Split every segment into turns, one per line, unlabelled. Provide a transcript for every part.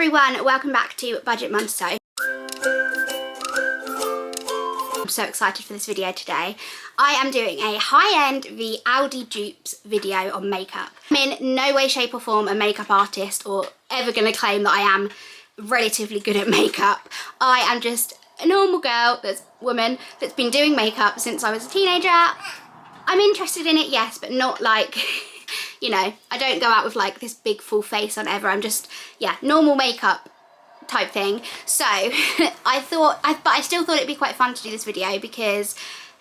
everyone, welcome back to Budget Mum Sew. I'm so excited for this video today. I am doing a high-end the Aldi Dupes video on makeup. I'm in no way, shape or form a makeup artist or ever going to claim that I am relatively good at makeup. I am just a normal girl, woman that's been doing makeup since I was a teenager. I'm interested in it, yes, but not like, you know, I don't go out with like this big full face on ever. I'm just, yeah, normal makeup type thing. So but I still thought it'd be quite fun to do this video because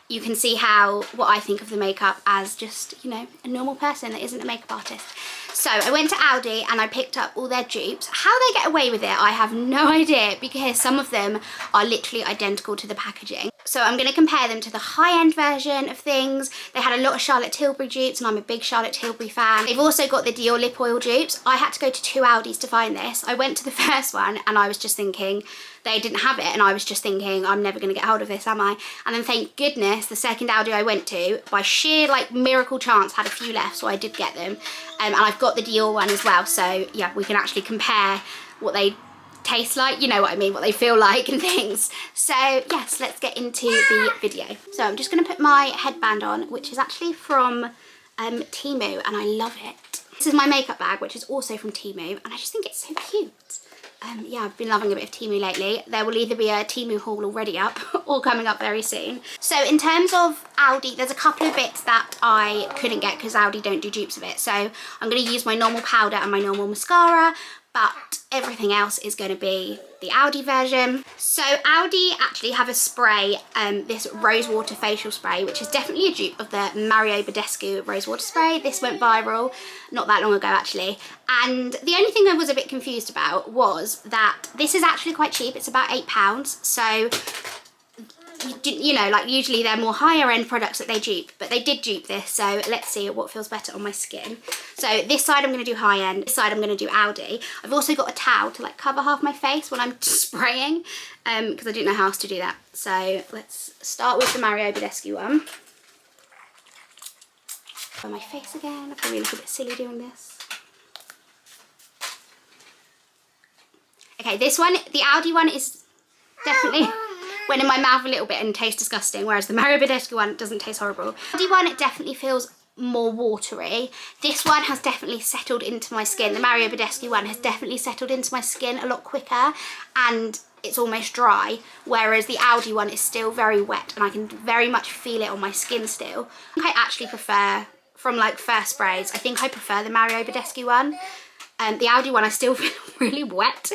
you can see what I think of the makeup as just, you know, a normal person that isn't a makeup artist. So I went to Aldi and I picked up all their dupes. How they get away with it, I have no idea, because some of them are literally identical to the packaging. So I'm going to compare them to the high-end version of things. They had a lot of Charlotte Tilbury dupes and I'm a big Charlotte Tilbury fan. They've also got the Dior lip oil dupes. I had to go to 2 Aldis to find this. I went to the first one and I was just thinking they didn't have it, and I was just thinking I'm never going to get hold of this, am I? And then thank goodness the second Aldi I went to, by sheer like miracle chance, had a few left, so I did get them. And I've got the Dior one as well, so yeah, we can actually compare what they taste like, you know what I mean, what they feel like and things. So yes, let's get into the video. So I'm just going to put my headband on, which is actually from Temu, and I love it. This is my makeup bag, which is also from Temu, and I just think it's so cute. Yeah, I've been loving a bit of Temu lately. There will either be a Temu haul already up or coming up very soon. So in terms of Aldi, there's a couple of bits that I couldn't get because Aldi don't do dupes of it. So I'm going to use my normal powder and my normal mascara, but everything else is going to be the Aldi version. So Aldi actually have a spray, this rose water facial spray, which is definitely a dupe of the Mario Badescu rose water spray. This went viral not that long ago actually, and the only thing I was a bit confused about was that this is actually quite cheap. It's about £8, so you know, like usually they're more higher end products that they dupe, but they did dupe this, so let's see what feels better on my skin. So this side I'm going to do high end, this side I'm going to do Aldi. I've also got a towel to like cover half my face when I'm spraying, because I didn't know how else to do that. So let's start with the Mario Badescu one. On my face again, I feel really a bit silly doing this. Okay, this one, the Aldi one is definitely went in my mouth a little bit and tastes disgusting, whereas the Mario Badescu one doesn't taste horrible. The one, it definitely feels more watery. This one has definitely settled into my skin. The Mario Badescu one has definitely settled into my skin a lot quicker and it's almost dry, whereas the Aldi one is still very wet and I can very much feel it on my skin still. I think I actually prefer, from like first sprays, I think I prefer the Mario Badescu one. The Aldi one I still feel really wet.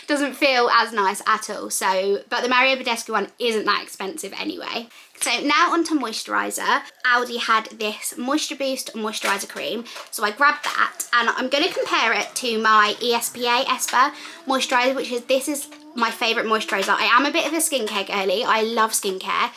Doesn't feel as nice at all. So, but the Mario Badescu one isn't that expensive anyway. So now onto moisturizer. Aldi had this Moisture Boost Moisturizer Cream. So I grabbed that and I'm going to compare it to my Esper moisturizer, this is my favourite moisturizer. I am a bit of a skincare girly. I love skincare.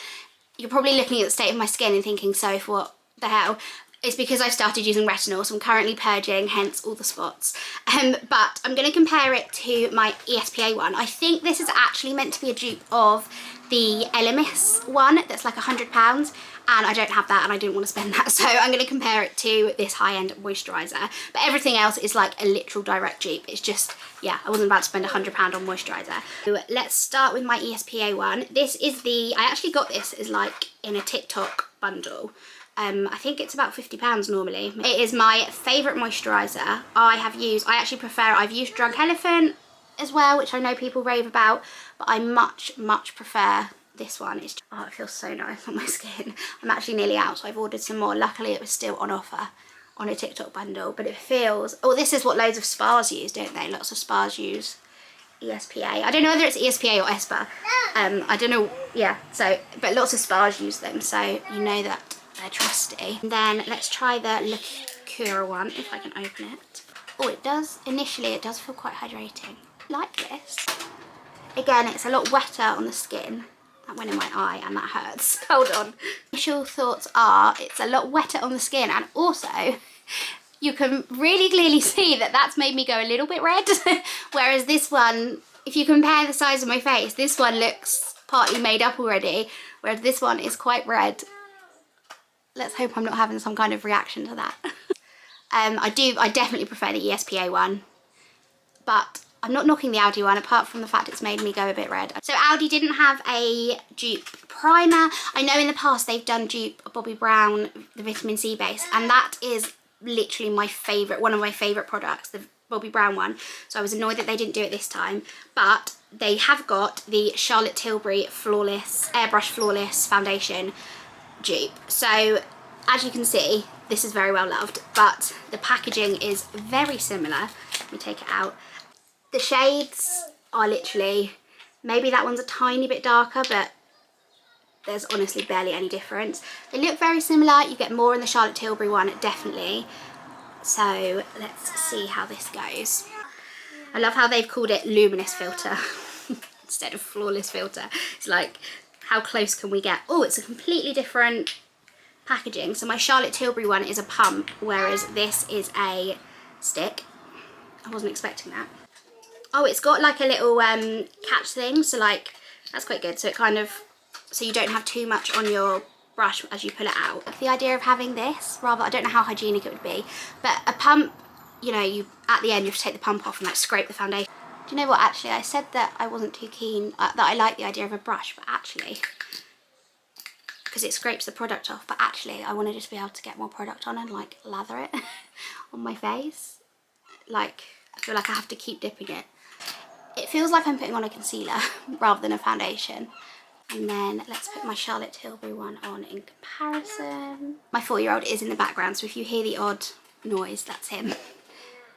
You're probably looking at the state of my skin and thinking, so what the hell? It's because I've started using retinol, so I'm currently purging, hence all the spots. But I'm going to compare it to my ESPA one. I think this is actually meant to be a dupe of the Elemis one that's like £100, and I don't have that and I didn't want to spend that, so I'm going to compare it to this high-end moisturiser. But everything else is like a literal direct dupe. It's just, yeah, I wasn't about to spend £100 on moisturiser. So let's start with my ESPA one. This is I actually got this as like in a TikTok bundle. I think it's about £50 normally. It is my favourite moisturiser. I've used Drunk Elephant as well, which I know people rave about, but I much prefer this one. It feels so nice on my skin. I'm actually nearly out, so I've ordered some more. Luckily it was still on offer on a TikTok bundle, but it feels, this is what loads of spas use, don't they? Lots of spas use ESPA. I don't know whether it's ESPA or Esper. I don't know, yeah, so, but lots of spas use them, so you know that they're trusty. And then let's try the Liqueur one, if I can open it. Oh, initially it does feel quite hydrating. Like this. Again, it's a lot wetter on the skin. That went in my eye and that hurts. Hold on. Initial thoughts are, it's a lot wetter on the skin, and also you can really clearly see that that's made me go a little bit red. Whereas this one, if you compare the size of my face, this one looks partly made up already, whereas this one is quite red. Let's hope I'm not having some kind of reaction to that. I definitely prefer the ESPA one, but I'm not knocking the Aldi one, apart from the fact it's made me go a bit red. So Aldi didn't have a dupe primer. I know in the past they've done dupe Bobbi Brown, the vitamin C base, and that is literally my favourite, one of my favourite products, the Bobbi Brown one. So I was annoyed that they didn't do it this time, but they have got the Charlotte Tilbury Flawless, Airbrush Flawless Foundation dupe. So as you can see, this is very well loved, but the packaging is very similar. Let me take it out. The shades are literally, maybe that one's a tiny bit darker, but there's honestly barely any difference. They look very similar. You get more in the Charlotte Tilbury one, definitely. So let's see how this goes. I love how they've called it luminous filter instead of flawless filter. It's like, how close can we get? Oh, it's a completely different packaging. So my Charlotte Tilbury one is a pump, whereas this is a stick. I wasn't expecting that. Oh, it's got like a little catch thing, so like that's quite good. So it kind of, so you don't have too much on your brush as you pull it out. The idea of having this, rather, I don't know how hygienic it would be, but a pump, you know, you at the end you have to take the pump off and like scrape the foundation. Do you know what, actually I said that I wasn't too keen, that I like the idea of a brush, but actually, because it scrapes the product off, but actually I want to just be able to get more product on and like lather it on my face. Like, I feel like I have to keep dipping it. It feels like I'm putting on a concealer rather than a foundation. And then let's put my Charlotte Tilbury one on in comparison. My 4-year-old is in the background, so if you hear the odd noise, that's him.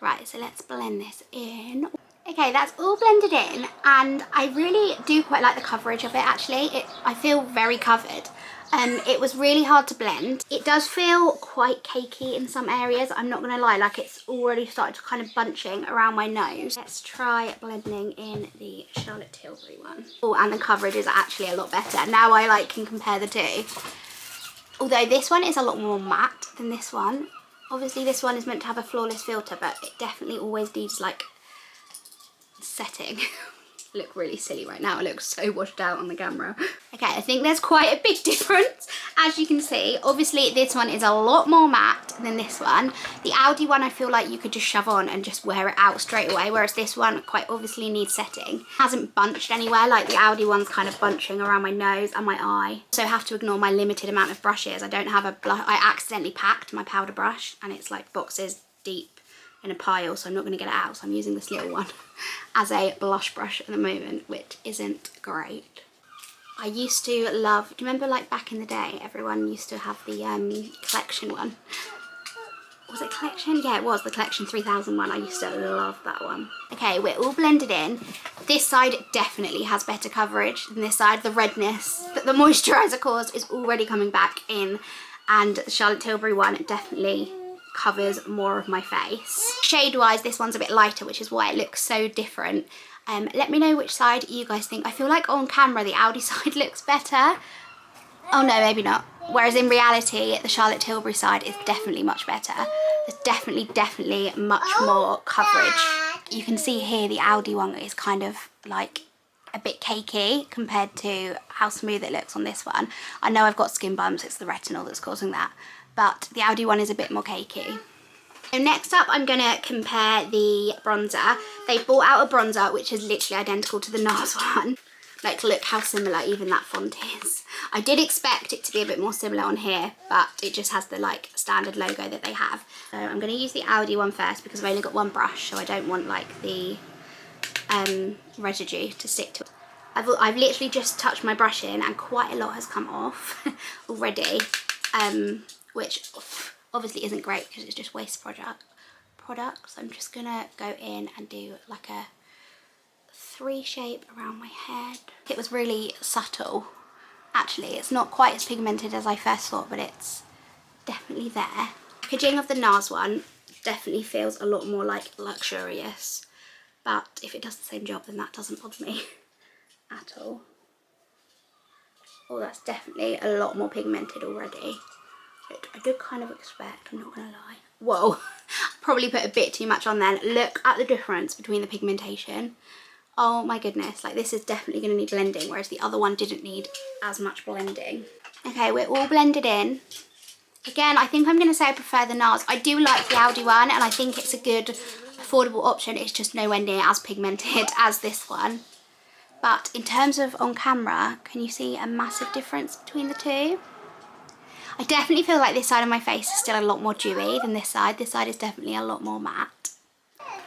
Right, so let's blend this in. Okay, that's all blended in, and I really do quite like the coverage of it actually. I feel very covered. It was really hard to blend. It does feel quite cakey in some areas, I'm not gonna lie, like it's already started to kind of bunching around my nose. Let's try blending in the Charlotte Tilbury one. Oh, and the coverage is actually a lot better. Now I like can compare the two. Although this one is a lot more matte than this one. Obviously this one is meant to have a flawless filter, but it definitely always needs like setting. I look really silly right now. I look so washed out on the camera. Okay, I think there's quite a big difference. As you can see, obviously this one is a lot more matte than this one. The Aldi one I feel like you could just shove on and just wear it out straight away, whereas this one quite obviously needs setting. It hasn't bunched anywhere, like the Aldi one's kind of bunching around my nose and my eye. So I have to ignore my limited amount of brushes. I don't have a blush. I accidentally packed my powder brush and it's like boxes deep in a pile, so I'm not going to get it out, so I'm using this little one as a blush brush at the moment, which isn't great. I used to love, do you remember like back in the day everyone used to have the collection one? Was it collection? Yeah, it was the collection 3001. I used to love that one. Okay, we're all blended in. This side definitely has better coverage than this side. The redness that the moisturizer caused is already coming back in, and the Charlotte Tilbury one definitely covers more of my face. Shade wise, this one's a bit lighter, which is why it looks so different. Let me know which side you guys think. I feel like on camera the Aldi side looks better. Oh no, maybe not. Whereas in reality the Charlotte Tilbury side is definitely much better. There's definitely much more coverage. You can see here the Aldi one is kind of like a bit cakey compared to how smooth it looks on this one. I know I've got skin bumps, it's the retinol that's causing that, but the Aldi one is a bit more cakey. So next up I'm going to compare the bronzer. They brought out a bronzer which is literally identical to the NARS one. Like, look how similar even that font is. I did expect it to be a bit more similar on here, but it just has the like standard logo that they have. So I'm going to use the Aldi one first because I've only got one brush, so I don't want like the residue to stick to it. I've literally just touched my brush in and quite a lot has come off already, which obviously isn't great because it's just waste product. So I'm just gonna go in and do like a 3 shape around my head. It was really subtle. Actually, it's not quite as pigmented as I first thought, but it's definitely there. Packaging of the NARS one definitely feels a lot more like luxurious, but if it does the same job then that doesn't bother me at all. Oh, that's definitely a lot more pigmented already. I did kind of expect, I'm not gonna lie. Whoa, probably put a bit too much on then. Look at the difference between the pigmentation. Oh my goodness, like this is definitely gonna need blending, whereas the other one didn't need as much blending. Okay, we're all blended in. Again, I think I'm gonna say I prefer the NARS. I do like the Aldi one and I think it's a good affordable option. It's just nowhere near as pigmented as this one. But in terms of on camera, can you see a massive difference between the two? I definitely feel like this side of my face is still a lot more dewy than this side. This side is definitely a lot more matte.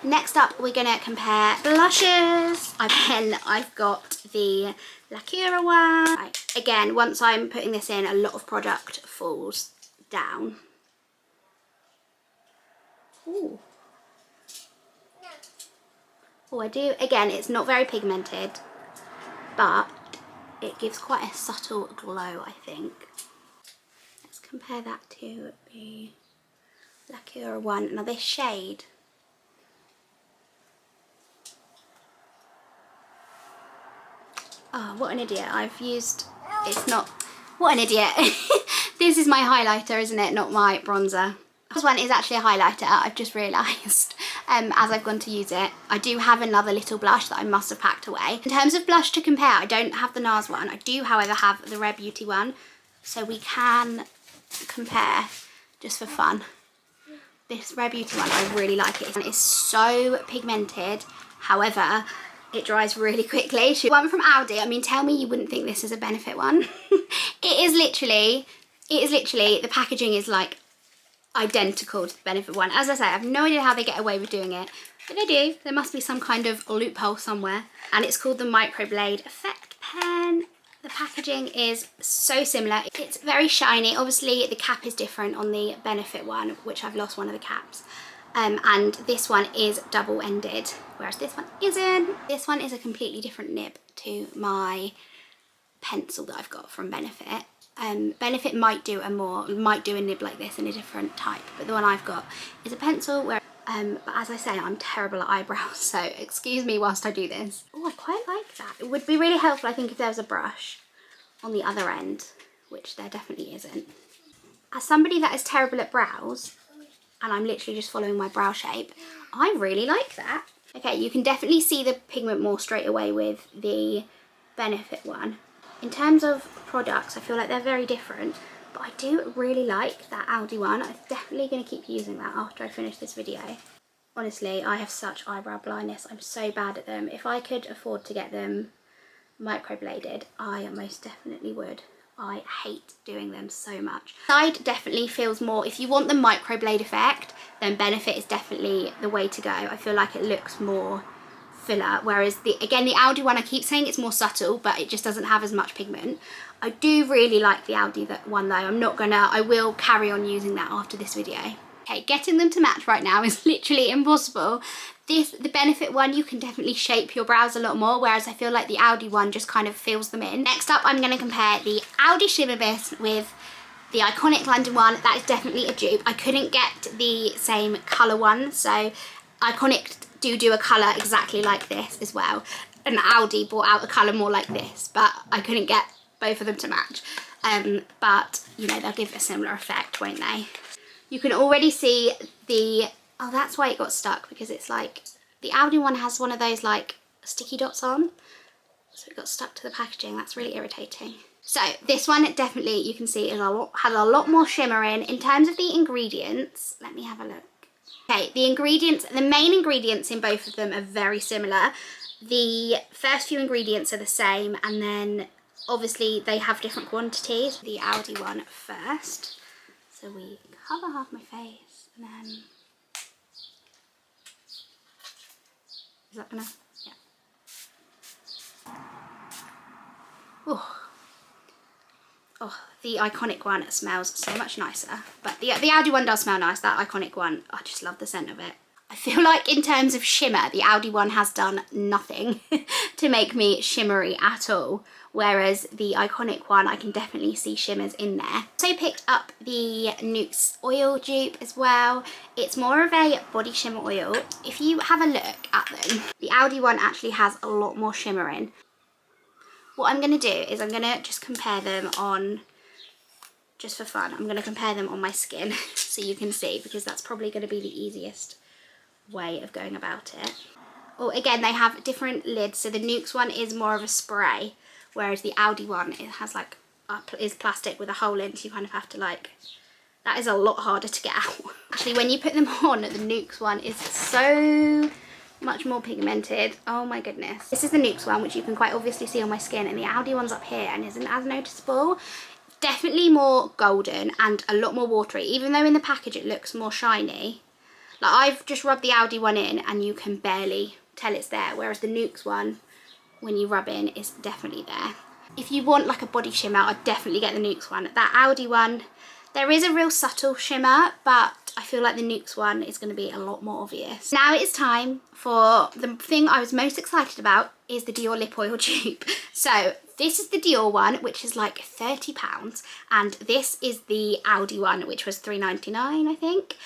Next up, we're gonna compare blushes. I've got the Lacura one. Right. Again, once I'm putting this in, a lot of product falls down. Ooh. Oh, I do. Again, it's not very pigmented, but it gives quite a subtle glow, I think. Let's compare that to the Lacura one. Now this shade, oh, what an idiot. What an idiot. This is my highlighter, isn't it? Not my bronzer. This one is actually a highlighter, I've just realised, as I've gone to use it. I do have another little blush that I must have packed away. In terms of blush to compare, I don't have the NARS one. I do, however, have the Rare Beauty one. So we can compare just for fun. This Rare Beauty one, I really like it. It's so pigmented, however, it dries really quickly. One from Aldi, I mean, tell me you wouldn't think this is a Benefit one. It is literally, the packaging is like identical to the Benefit one. As I say, I have no idea how they get away with doing it, but they do. There must be some kind of loophole somewhere. And it's called the Microblade Effect Pen. The packaging is so similar. It's very shiny. Obviously, the cap is different on the Benefit one, which I've lost one of the caps. And this one is double-ended, whereas this one isn't. This one is a completely different nib to my pencil that I've got from Benefit. Benefit might do a nib like this in a different type, but the one I've got is a pencil where, but as I say, I'm terrible at eyebrows, so excuse me whilst I do this. Oh, I quite like that. It would be really helpful, I think, if there was a brush on the other end, which there definitely isn't. As somebody that is terrible at brows, and I'm literally just following my brow shape, I really like that. Okay, you can definitely see the pigment more straight away with the Benefit one. In terms of products, I feel like they're very different, but I do really like that Aldi one. I'm definitely going to keep using that after I finish this video. Honestly, I have such eyebrow blindness. I'm so bad at them. If I could afford to get them microbladed, I most definitely would. I hate doing them so much. Side definitely feels more, if you want the microblade effect, then Benefit is definitely the way to go. I feel like it looks more filler, whereas the Aldi one, I keep saying it's more subtle, but it just doesn't have as much pigment. I do really like the Aldi one though. I will carry on using that after this video. Okay, getting them to match right now is literally impossible. The Benefit one, you can definitely shape your brows a lot more, whereas I feel like the Aldi one just kind of fills them in. Next up, I'm going to compare the Aldi Shimmer Mist with the Iconic London one. That is definitely a dupe. I couldn't get the same colour one, so Iconic do a colour exactly like this as well. And Aldi brought out a colour more like this, but I couldn't get both of them to match. But, you know, they'll give a similar effect, won't they? You can already see oh, that's why it got stuck, because it's like, the Aldi one has one of those like sticky dots on. So it got stuck to the packaging. That's really irritating. So this one definitely, you can see, has a lot more shimmer in. In terms of the ingredients, let me have a look. Okay, the main ingredients in both of them are very similar. The first few ingredients are the same, and then obviously they have different quantities. The Aldi one first. So we cover half my face, and then, is that gonna, yeah. Oh, the Iconic one smells so much nicer, but the Aldi one does smell nice. That Iconic one, I just love the scent of it. I feel like in terms of shimmer, the Aldi one has done nothing to make me shimmery at all, whereas the Iconic one, I can definitely see shimmers in there. So picked up the Nuxe oil dupe as well. It's more of a body shimmer oil. If you have a look at them, the Aldi one actually has a lot more shimmer in. What I'm going to do is I'm going to just compare them on, just for fun, I'm going to compare them on my skin so you can see, because that's probably going to be the easiest way of going about it. Oh, again, they have different lids. So the Nuxe one is more of a spray, whereas the Aldi one, it has like, is plastic with a hole in, so you kind of have to like That is a lot harder to get out. Actually, when you put them on, the Nuxe one is so much more pigmented. Oh my goodness. This is the Nuxe one, which you can quite obviously see on my skin, and the Aldi one's up here and isn't as noticeable. Definitely more golden and a lot more watery, even though in the package it looks more shiny. Like, I've just rubbed the Aldi one in and you can barely tell it's there, whereas the Nuxe one, when you rub in, is definitely there. If you want like a body shimmer, I'd definitely get the Nuxe one. That Aldi one, there is a real subtle shimmer, but I feel like the Nuxe one is going to be a lot more obvious. Now it is time for the thing I was most excited about, is the Dior lip oil dupe. So this is the Dior one, which is like £30, and this is the Aldi one, which was £3.99, I think.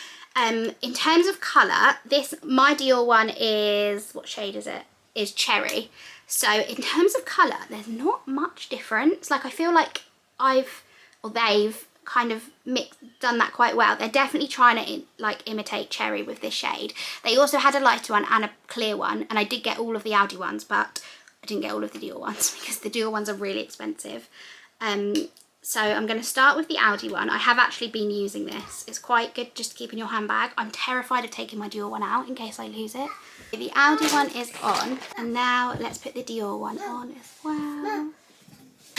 In terms of colour, my Dior one is, what shade is it? Is cherry. So in terms of colour, there's not much difference. Like, I feel like they've kind of done that quite well. They're definitely trying to imitate cherry with this shade. They also had a lighter one and a clear one, and I did get all of the Aldi ones, but I didn't get all of the Dior ones because the Dior ones are really expensive. So I'm going to start with the Aldi one. I have actually been using this. It's quite good just to keep in your handbag. I'm terrified of taking my Dior one out in case I lose it. The Aldi one is on, and now let's put the Dior one on as well.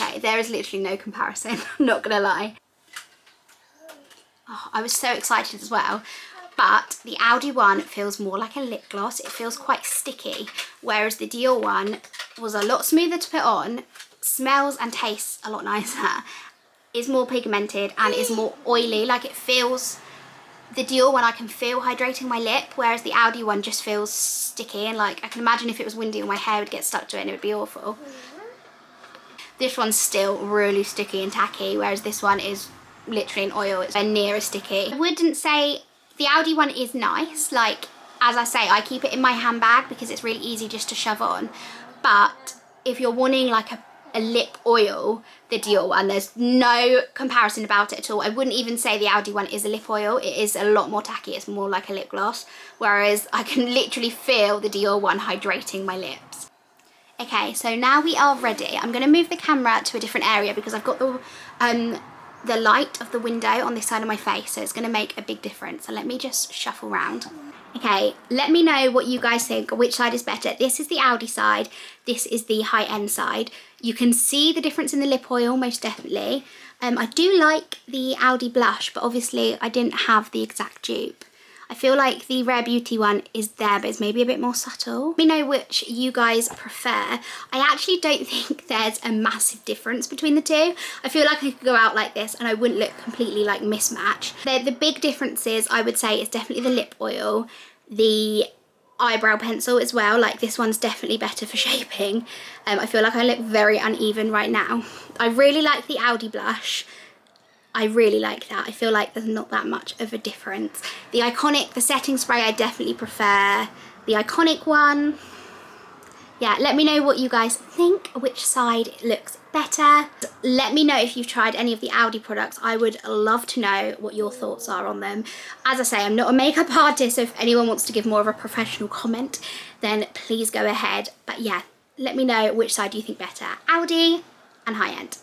Okay, there is literally no comparison, I'm not going to lie. Oh, I was so excited as well. But the Aldi one feels more like a lip gloss. It feels quite sticky, whereas the Dior one was a lot smoother to put on, smells and tastes a lot nicer, is more pigmented and is more oily. Like, it feels, the Dior one I can feel hydrating my lip, whereas the Aldi one just feels sticky, and like, I can imagine if it was windy and my hair would get stuck to it and it would be awful. This one's still really sticky and tacky, whereas this one is literally an oil. It's near as sticky. I wouldn't say, the Aldi one is nice. Like, as I say, I keep it in my handbag because it's really easy just to shove on. But if you're wanting like a lip oil, the Dior one, there's no comparison about it at all. I wouldn't even say the Aldi one is a lip oil. It is a lot more tacky. It's more like a lip gloss, whereas I can literally feel the Dior one hydrating my lips. Okay, so now we are ready. I'm going to move the camera to a different area because I've got the light of the window on this side of my face, so it's going to make a big difference. So let me just shuffle around. Okay, let me know what you guys think, which side is better. This is the Aldi side, this is the high-end side. You can see the difference in the lip oil, most definitely. I do like the Aldi blush, but obviously I didn't have the exact dupe. I feel like the Rare Beauty one is there, but it's maybe a bit more subtle. Let me know which you guys prefer. I actually don't think there's a massive difference between the two. I feel like I could go out like this and I wouldn't look completely like mismatched. The big differences, I would say, is definitely the lip oil, the eyebrow pencil as well. Like, this one's definitely better for shaping. I feel like I look very uneven right now. I really like the Aldi blush. I really like that. I feel like there's not that much of a difference. The Iconic, the setting spray, I definitely prefer the Iconic one. Yeah, let me know what you guys think, which side looks better. Let me know if you've tried any of the Aldi products. I would love to know what your thoughts are on them. As I say, I'm not a makeup artist, so if anyone wants to give more of a professional comment, then please go ahead. But yeah, let me know which side you think better, Aldi and high-end.